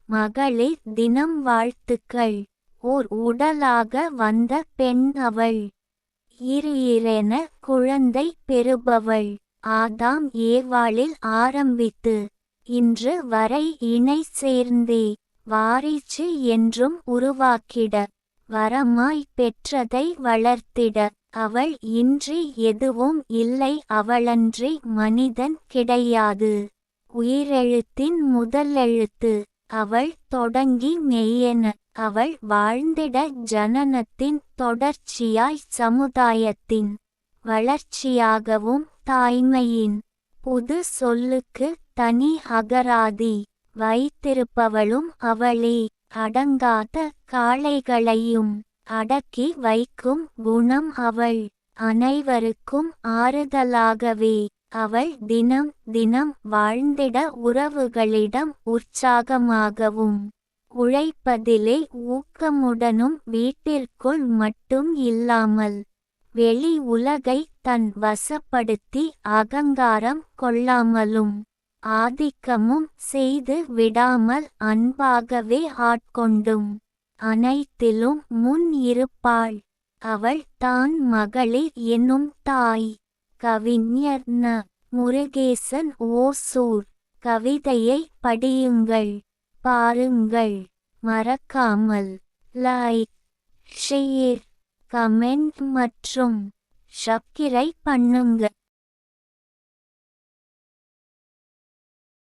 மகளிர் தினம் வாழ்த்துக்கள். ஓர் உடலாக வந்த பெண் அவள். ஈரென குழந்தை பெறுபவள். ஆதாம் ஏவாளில் ஆரம்பித்து இன்று வரை இணை சேர்ந்தே வாரிசு என்றும் உருவாக்கிட வரமாய் பெற்றதை வளர்த்திட அவள் இன்றி எதுவும் இல்லை அவளன்றி மனிதன் கிடையாது. உயிரெழுத்தின் முதலெழுத்து அவள் தொடங்கி மெய்யென அவள் வாழ்ந்திட ஜனனத்தின் தொடர்ச்சியாய் சமுதாயத்தின் வளர்ச்சியாகவும் தாய்மையின் புது சொல்லுக்கு தனி அகராதி வைத்திருப்பவளும் அவளே. அடங்காத காளைகளையும் அடக்கி வைக்கும் குணம் அவள். அனைவருக்கும் ஆறுதலாகவே அவள் தினம் தினம் வாழ்ந்திட உறவுகளிடம் உற்சாகமாகவும் உழைப்பதிலே ஊக்கமுடனும் வீட்டிற்குள் மட்டும் இல்லாமல் வெளி உலகை தன் வசப்படுத்தி அகங்காரம் கொள்ளாமலும் ஆதிக்கமும் செய்து விடாமல் அன்பாகவே ஆட்கொண்டும் அனைத்திலும் முன் இருப்பாள். அவள் தான் மகளிர் என்னும் தாய். கவிஞர் ந. முருகேசன் ஓசூர். கவிதையை படியுங்கள், பாருங்கள். மறக்காமல் லைக், ஷேர், கமெண்ட் மற்றும் சப்ஸ்கிரைப் பண்ணுங்க.